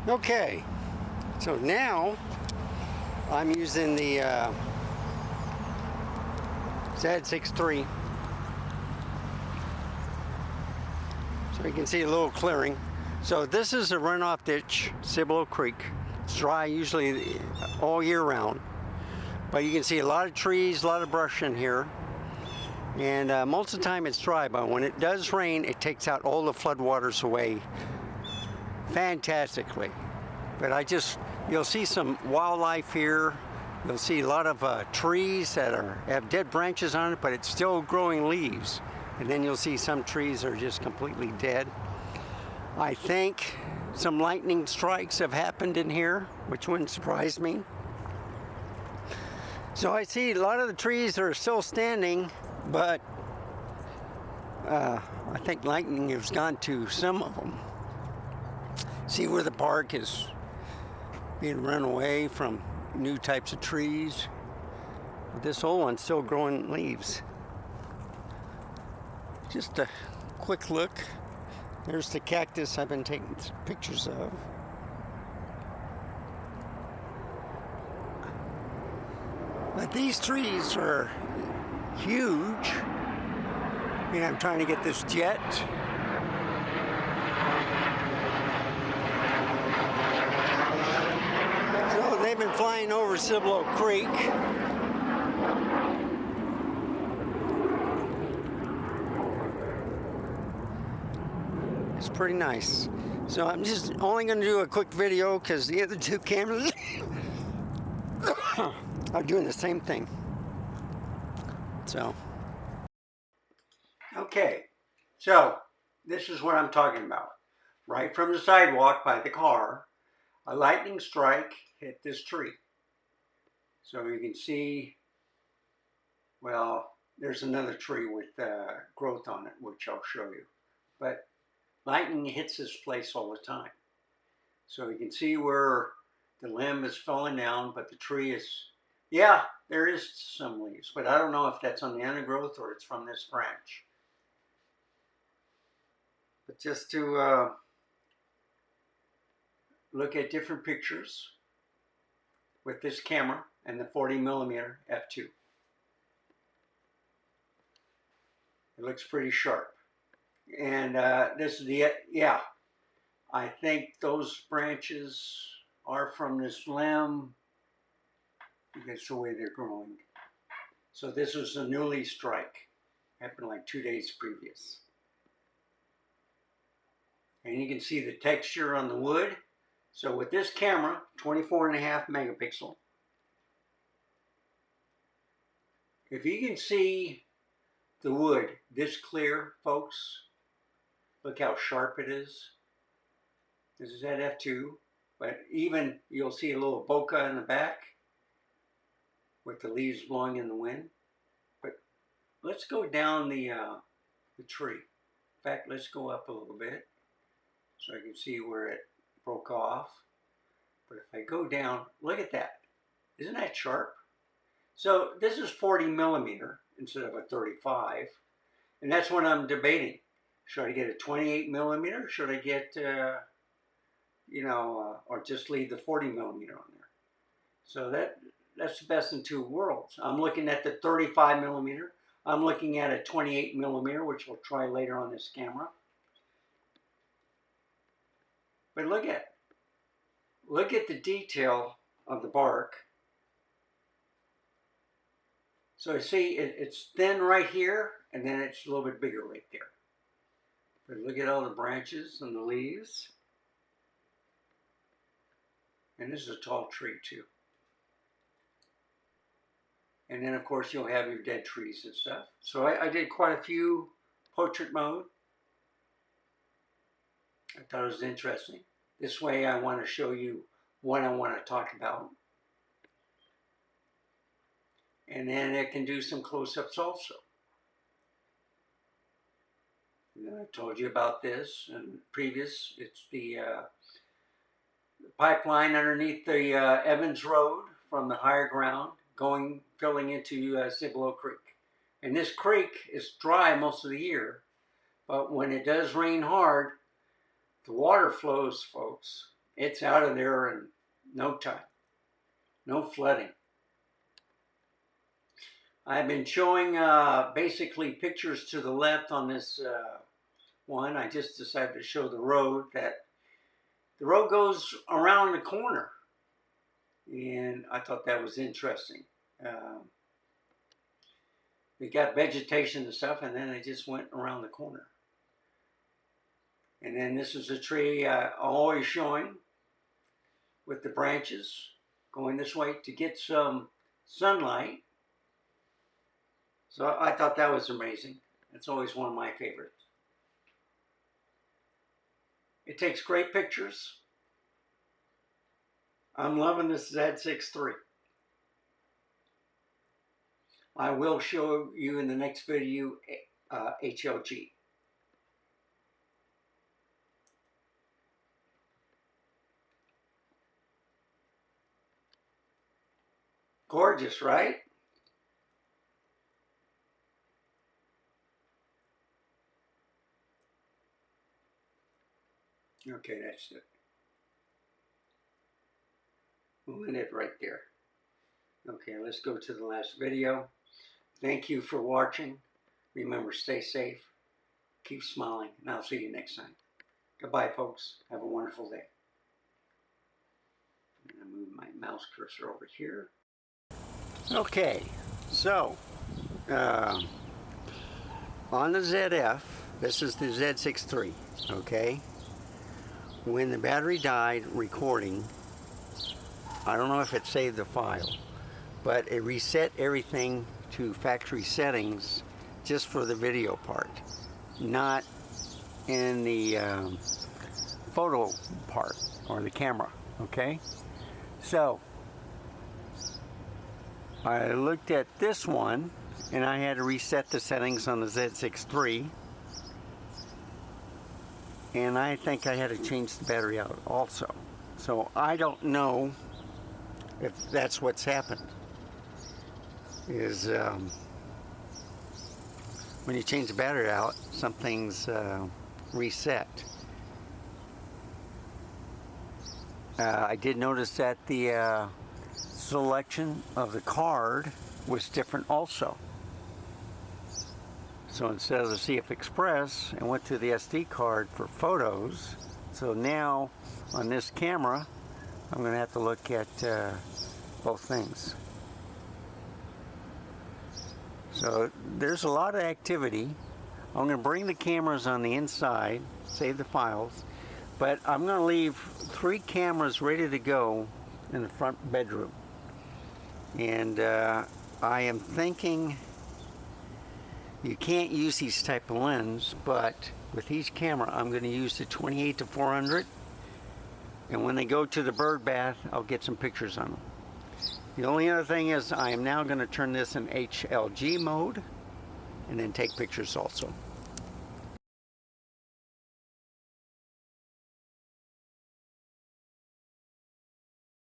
Okay, so now I'm using the Z6III, so you can see a little clearing. So this is a runoff ditch, Cibolo Creek. It's dry usually all year round, but you can see a lot of trees, a lot of brush in here. And most of the time it's dry, but when it does rain, it takes out all the floodwaters away fantastically. But you'll see some wildlife here. You'll see a lot of trees that have dead branches on it, but it's still growing leaves. And then you'll see some trees are just completely dead. I think some lightning strikes have happened in here, which wouldn't surprise me. So I see a lot of the trees are still standing, but I think lightning has gone to some of them. See where the park is being run away from new types of trees. This old one's still growing leaves. Just a quick look. There's the cactus I've been taking pictures of. But these trees are huge. And I'm trying to get this jet. So they've been flying over Cibolo Creek. It's pretty nice. So I'm just only going to do a quick video because the other two cameras are doing the same thing. Okay, so this is what I'm talking about. Right from the sidewalk by the car, a lightning strike hit this tree. So you can see, well, there's another tree with growth on it, which I'll show you. But lightning hits this place all the time. So you can see where the limb is falling down, but the tree is, yeah, there is some leaves, but I don't know if that's on the undergrowth or it's from this branch. But just to look at different pictures with this camera and the 40mm f2. It looks pretty sharp. And this is the, yeah, I think those branches are from this limb. That's the way they're growing. So this was a new leaf strike. Happened like 2 days previous. And you can see the texture on the wood. So with this camera, 24.5 megapixel. If you can see the wood this clear, folks, look how sharp it is. This is at f2, but even you'll see a little bokeh in the back with the leaves blowing in the wind. But let's go down the tree. In fact, let's go up a little bit so I can see where it broke off. But if I go down, look at that. Isn't that sharp? So this is 40mm instead of a 35. And that's what I'm debating. Should I get a 28mm? Should I get, or just leave the 40mm on there? So that's the best in two worlds. I'm looking at the 35mm. I'm looking at a 28mm, which we'll try later on this camera. But look at the detail of the bark. So you see it's thin right here, and then it's a little bit bigger right there. But look at all the branches and the leaves. And this is a tall tree too. And then of course you'll have your dead trees and stuff. So I did quite a few portrait mode. I thought it was interesting. This way I want to show you what I want to talk about. And then it can do some close-ups also. And then I told you about this and previous. It's the pipeline underneath the Evans Road from the higher ground filling into Cibolo Creek. And this creek is dry most of the year, but when it does rain hard, the water flows, folks, It's out of there in no time. No flooding. I've been showing basically pictures to the left on this one. I just decided to show the road. That the road goes around the corner, and I thought that was interesting. They got vegetation and stuff, and then they just went around the corner. And then this is a tree always showing with the branches going this way to get some sunlight. So I thought that was amazing. It's always one of my favorites. It takes great pictures. I'm loving this Z6III. I will show you in the next video HLG. Gorgeous, right? Okay, that's it. We'll end it right there. Okay, let's go to the last video. Thank you for watching. Remember, stay safe, keep smiling, and I'll see you next time. Goodbye, folks. Have a wonderful day. I'm going to move my mouse cursor over here. Okay, so on the ZF, this is the Z6III, okay? When the battery died recording, I don't know if it saved the file, but it reset everything to factory settings just for the video part, not in the photo part or the camera, okay? So I looked at this one and I had to reset the settings on the Z6III, and I think I had to change the battery out also. So I don't know if that's what's happened, is when you change the battery out, something's reset. I did notice that the selection of the card was different also. So instead of the CF Express, I went to the SD card for photos. So now on this camera, I'm going to have to look at both things. So there's a lot of activity. I'm going to bring the cameras on the inside, save the files, but I'm going to leave 3 cameras ready to go in the front bedroom. And I am thinking you can't use these type of lens, but with each camera I'm going to use the 28-400, and when they go to the bird bath, I'll get some pictures on them. The only other thing is I am now going to turn this in HLG mode and then take pictures also.